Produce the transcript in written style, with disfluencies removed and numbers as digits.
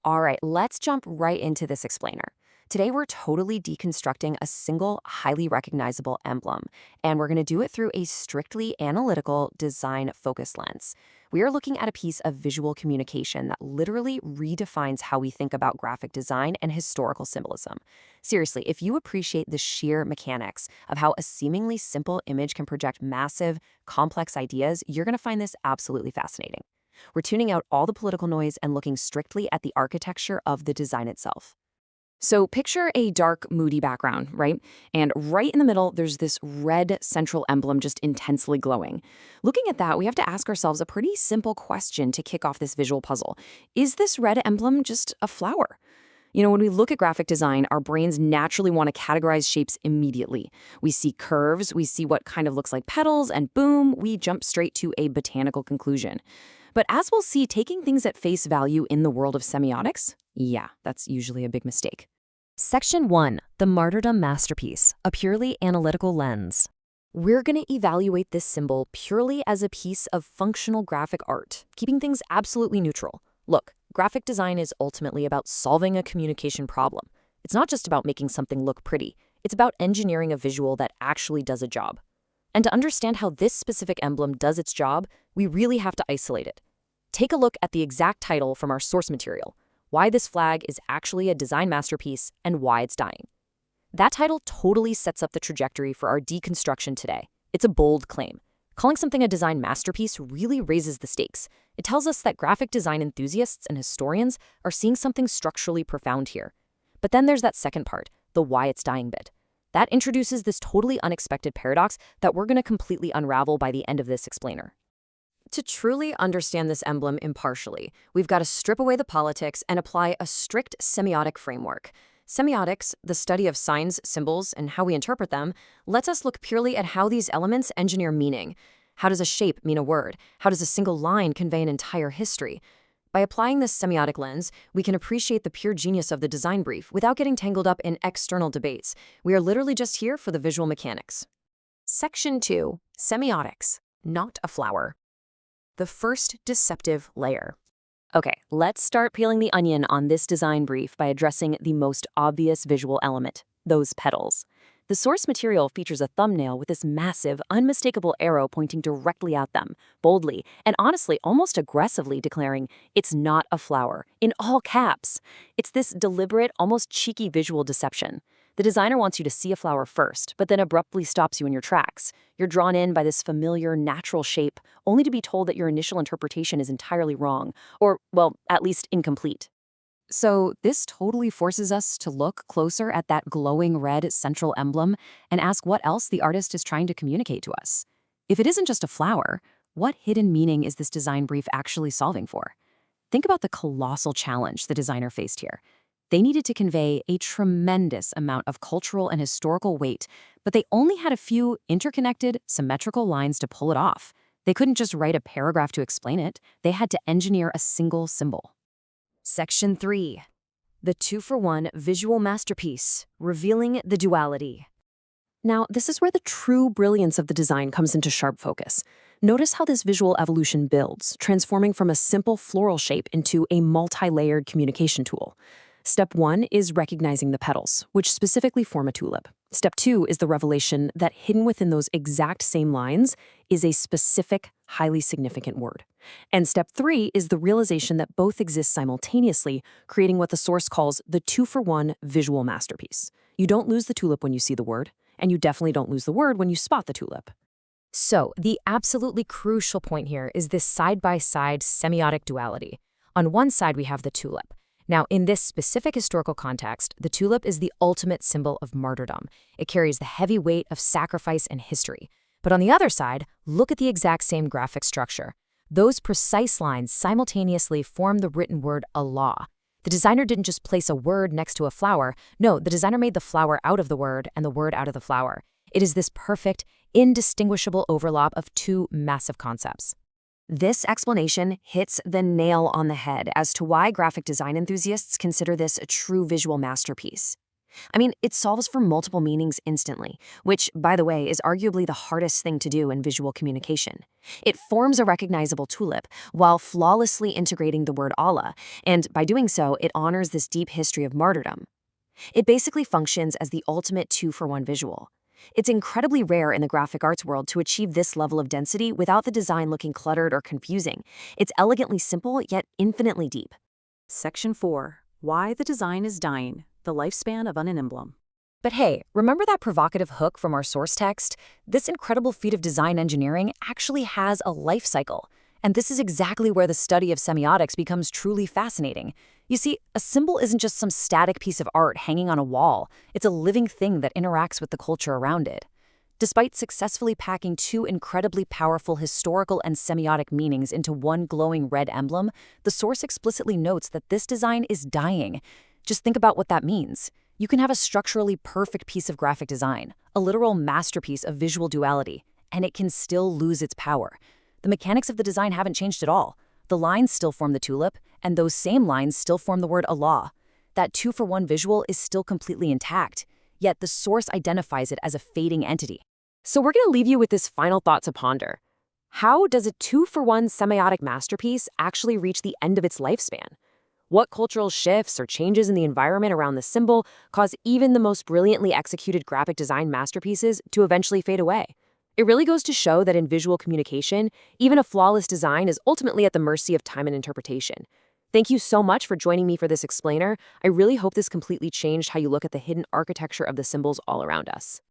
All right, let's jump right into this explainer. Today, we're totally deconstructing a single, highly recognizable emblem, and we're going to do it through a strictly analytical, design-focused lens. We are looking at a piece of visual communication that literally redefines how we think about graphic design and historical symbolism. Seriously, if you appreciate the sheer mechanics of how a seemingly simple image can project massive, complex ideas, you're going to find this absolutely fascinating. We're tuning out all the political noise and looking strictly at the architecture of the design itself. So picture a dark, moody background, right? And right in the middle, there's this red central emblem just intensely glowing. Looking at that, we have to ask ourselves a pretty simple question to kick off this visual puzzle. Is this red emblem just a flower? When we look at graphic design, our brains naturally want to categorize shapes immediately. We see curves, we see what kind of looks like petals, and boom, we jump straight to a botanical conclusion. But as we'll see, taking things at face value in the world of semiotics, yeah, that's usually a big mistake. Section 1, the Martyrdom Masterpiece, a purely analytical lens. We're going to evaluate this symbol purely as a piece of functional graphic art, keeping things absolutely neutral. Look, graphic design is ultimately about solving a communication problem. It's not just about making something look pretty. It's about engineering a visual that actually does a job. And to understand how this specific emblem does its job, we really have to isolate it. Take a look at the exact title from our source material, Why This Flag is Actually a Design Masterpiece and Why It's Dying. That title totally sets up the trajectory for our deconstruction today. It's a bold claim. Calling something a design masterpiece really raises the stakes. It tells us that graphic design enthusiasts and historians are seeing something structurally profound here. But then there's that second part, the why it's dying bit. That introduces this totally unexpected paradox that we're going to completely unravel by the end of this explainer. To truly understand this emblem impartially, we've got to strip away the politics and apply a strict semiotic framework. Semiotics, the study of signs, symbols, and how we interpret them, lets us look purely at how these elements engineer meaning. How does a shape mean a word? How does a single line convey an entire history? By applying this semiotic lens, we can appreciate the pure genius of the design brief without getting tangled up in external debates. We are literally just here for the visual mechanics. Section 2, Semiotics, not a flower. The first deceptive layer. Okay, let's start peeling the onion on this design brief by addressing the most obvious visual element, those petals. The source material features a thumbnail with this massive, unmistakable arrow pointing directly at them, boldly, and honestly almost aggressively declaring, "It's not a flower," in all caps. It's this deliberate, almost cheeky visual deception. The designer wants you to see a flower first, but then abruptly stops you in your tracks. You're drawn in by this familiar, natural shape, only to be told that your initial interpretation is entirely wrong, or, well, at least incomplete. So this totally forces us to look closer at that glowing red central emblem and ask what else the artist is trying to communicate to us. If it isn't just a flower, what hidden meaning is this design brief actually solving for? Think about the colossal challenge the designer faced here. They needed to convey a tremendous amount of cultural and historical weight, but they only had a few interconnected, symmetrical lines to pull it off. They couldn't just write a paragraph to explain it. They had to engineer a single symbol. Section 3. The 2-for-1 Visual Masterpiece, Revealing the Duality. Now, this is where the true brilliance of the design comes into sharp focus. Notice how this visual evolution builds, transforming from a simple floral shape into a multi-layered communication tool. Step 1 is recognizing the petals, which specifically form a tulip. Step 2 is the revelation that hidden within those exact same lines is a specific, highly significant word. And step 3 is the realization that both exist simultaneously, creating what the source calls the 2-for-1 visual masterpiece. You don't lose the tulip when you see the word, and you definitely don't lose the word when you spot the tulip. So, the absolutely crucial point here is this side-by-side semiotic duality. On one side, we have the tulip. Now, in this specific historical context, the tulip is the ultimate symbol of martyrdom. It carries the heavy weight of sacrifice and history. But on the other side, look at the exact same graphic structure. Those precise lines simultaneously form the written word Allah. The designer didn't just place a word next to a flower. No, the designer made the flower out of the word and the word out of the flower. It is this perfect, indistinguishable overlap of two massive concepts. This explanation hits the nail on the head as to why graphic design enthusiasts consider this a true visual masterpiece. I mean, it solves for multiple meanings instantly, which, by the way, is arguably the hardest thing to do in visual communication. It forms a recognizable tulip while flawlessly integrating the word Allah, and by doing so, it honors this deep history of martyrdom. It basically functions as the ultimate two-for-one visual. It's incredibly rare in the graphic arts world to achieve this level of density without the design looking cluttered or confusing. It's elegantly simple, yet infinitely deep. Section 4. Why the design is dying, the lifespan of an emblem. But hey, remember that provocative hook from our source text? This incredible feat of design engineering actually has a life cycle. And this is exactly where the study of semiotics becomes truly fascinating. You see, a symbol isn't just some static piece of art hanging on a wall. It's a living thing that interacts with the culture around it. Despite successfully packing two incredibly powerful historical and semiotic meanings into one glowing red emblem, the source explicitly notes that this design is dying. Just think about what that means. You can have a structurally perfect piece of graphic design, a literal masterpiece of visual duality, and it can still lose its power. The mechanics of the design haven't changed at all. The lines still form the tulip, and those same lines still form the word Allah. That two-for-one visual is still completely intact, yet the source identifies it as a fading entity. So we're going to leave you with this final thought to ponder. How does a two-for-one semiotic masterpiece actually reach the end of its lifespan? What cultural shifts or changes in the environment around the symbol cause even the most brilliantly executed graphic design masterpieces to eventually fade away? It really goes to show that in visual communication, even a flawless design is ultimately at the mercy of time and interpretation. Thank you so much for joining me for this explainer. I really hope this completely changed how you look at the hidden architecture of the symbols all around us.